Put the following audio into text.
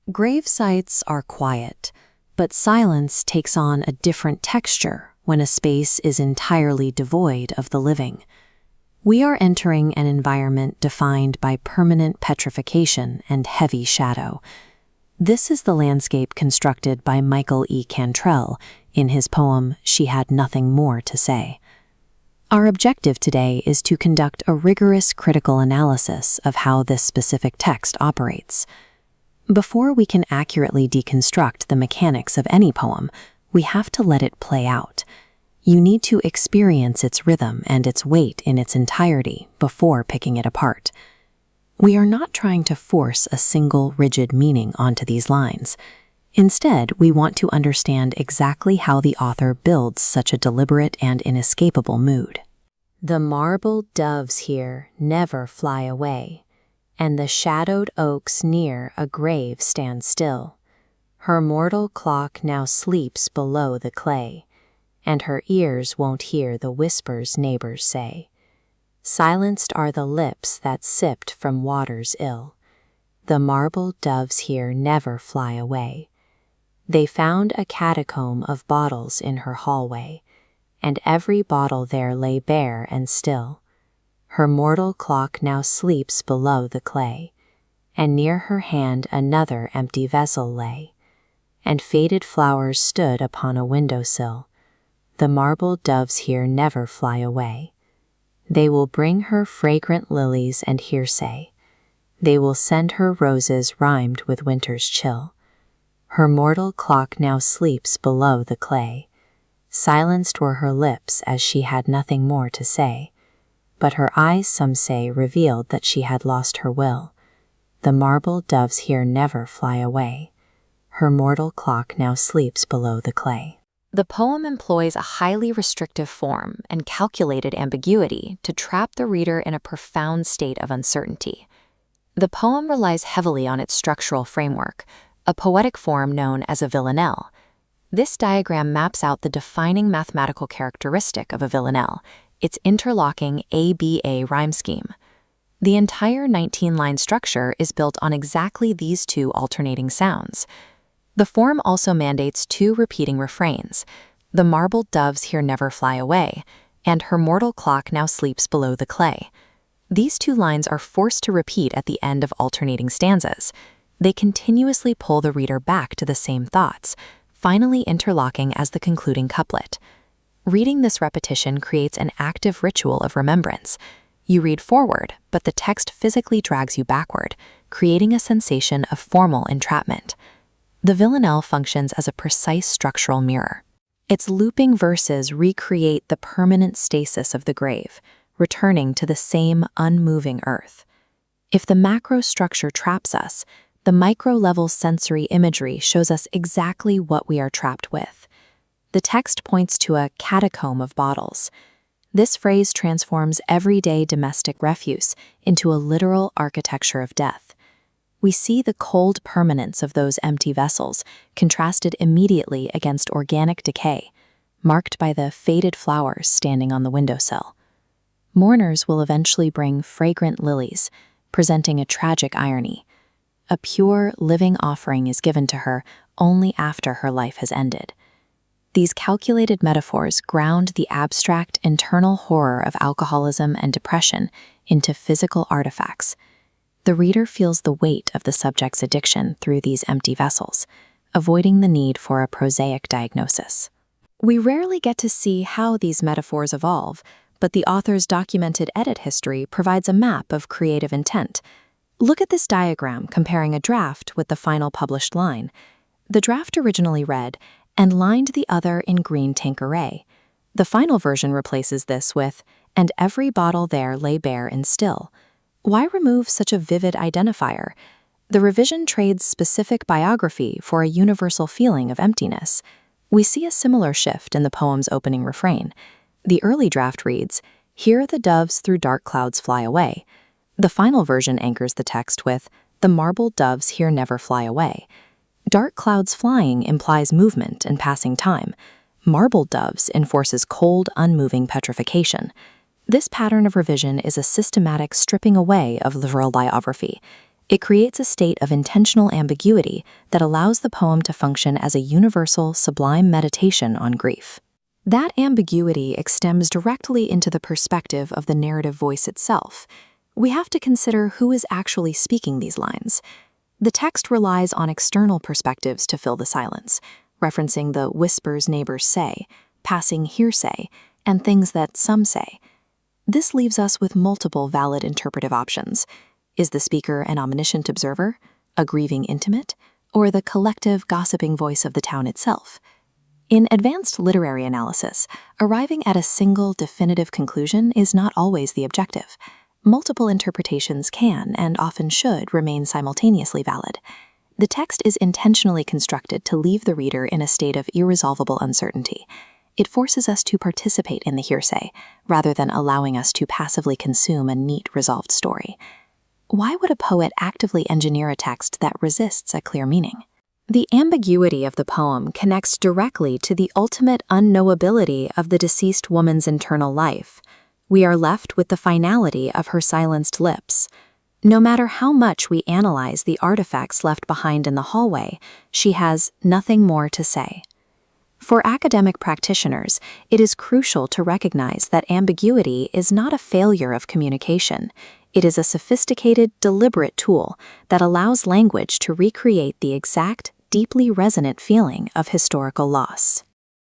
Grave sites are quiet, but silence takes on a different texture when a space is entirely devoid of the living. We are entering an environment defined by permanent petrification and heavy shadow. This is the landscape constructed by Michael E. Cantrall in his poem She Had Nothing More to Say. Our objective today is to conduct a rigorous critical analysis of how this specific text operates. Before we can accurately deconstruct the mechanics of any poem, we have to let it play out. You need to experience its rhythm and its weight in its entirety before picking it apart. We are not trying to force a single rigid meaning onto these lines. Instead, we want to understand exactly how the author builds such a deliberate and inescapable mood. The marble doves here never fly away, and the shadowed oaks near a grave stand still. Her mortal clock now sleeps below the clay, and her ears won't hear the whispers neighbors say. Silenced are the lips that sipped from waters ill. The marble doves here never fly away. They found a catacomb of bottles in her hallway, and every bottle there lay bare and still. Her mortal clock now sleeps below the clay, and near her hand another empty vessel lay, and faded flowers stood upon a windowsill. The marble doves here never fly away. They will bring her fragrant lilies and hearsay. They will send her roses rhymed with winter's chill. Her mortal clock now sleeps below the clay. Silenced were her lips as she had nothing more to say, but her eyes, some say, revealed that she had lost her will. The marble doves here never fly away. Her mortal clock now sleeps below the clay. The poem employs a highly restrictive form and calculated ambiguity to trap the reader in a profound state of uncertainty. The poem relies heavily on its structural framework, a poetic form known as a villanelle. This diagram maps out the defining mathematical characteristic of a villanelle, its interlocking ABA rhyme scheme. The entire 19-line structure is built on exactly these two alternating sounds. The form also mandates two repeating refrains: the marble doves here never fly away, and her mortal clock now sleeps below the clay. These two lines are forced to repeat at the end of alternating stanzas. They continuously pull the reader back to the same thoughts, finally interlocking as the concluding couplet. Reading this repetition creates an active ritual of remembrance. You read forward, but the text physically drags you backward, creating a sensation of formal entrapment. The villanelle functions as a precise structural mirror. Its looping verses recreate the permanent stasis of the grave, returning to the same unmoving earth. If the macro structure traps us, the micro-level sensory imagery shows us exactly what we are trapped with. The text points to a catacomb of bottles. This phrase transforms everyday domestic refuse into a literal architecture of death. We see the cold permanence of those empty vessels contrasted immediately against organic decay, marked by the faded flowers standing on the windowsill. Mourners will eventually bring fragrant lilies, presenting a tragic irony. A pure, living offering is given to her only after her life has ended. These calculated metaphors ground the abstract internal horror of alcoholism and depression into physical artifacts. The reader feels the weight of the subject's addiction through these empty vessels, avoiding the need for a prosaic diagnosis. We rarely get to see how these metaphors evolve, but the author's documented edit history provides a map of creative intent. Look at this diagram comparing a draft with the final published line. The draft originally read, "and lined the other in green Tanqueray." The final version replaces this with, "and every bottle there lay bare and still." Why remove such a vivid identifier? The revision trades specific biography for a universal feeling of emptiness. We see a similar shift in the poem's opening refrain. The early draft reads, "Here the doves through dark clouds fly away." The final version anchors the text with, "The marble doves here never fly away." Dark clouds flying implies movement and passing time. Marble doves enforces cold, unmoving petrification. This pattern of revision is a systematic stripping away of literal biography. It creates a state of intentional ambiguity that allows the poem to function as a universal, sublime meditation on grief. That ambiguity extends directly into the perspective of the narrative voice itself. We have to consider who is actually speaking these lines. The text relies on external perspectives to fill the silence, referencing the whispers neighbors say, passing hearsay, and things that some say. This leaves us with multiple valid interpretive options. Is the speaker an omniscient observer, a grieving intimate, or the collective gossiping voice of the town itself? In advanced literary analysis, arriving at a single definitive conclusion is not always the objective. Multiple interpretations can, and often should, remain simultaneously valid. The text is intentionally constructed to leave the reader in a state of irresolvable uncertainty. It forces us to participate in the hearsay, rather than allowing us to passively consume a neat, resolved story. Why would a poet actively engineer a text that resists a clear meaning? The ambiguity of the poem connects directly to the ultimate unknowability of the deceased woman's internal life. We are left with the finality of her silenced lips. No matter how much we analyze the artifacts left behind in the hallway, she has nothing more to say. For academic practitioners, it is crucial to recognize that ambiguity is not a failure of communication. It is a sophisticated, deliberate tool that allows language to recreate the exact, deeply resonant feeling of historical loss.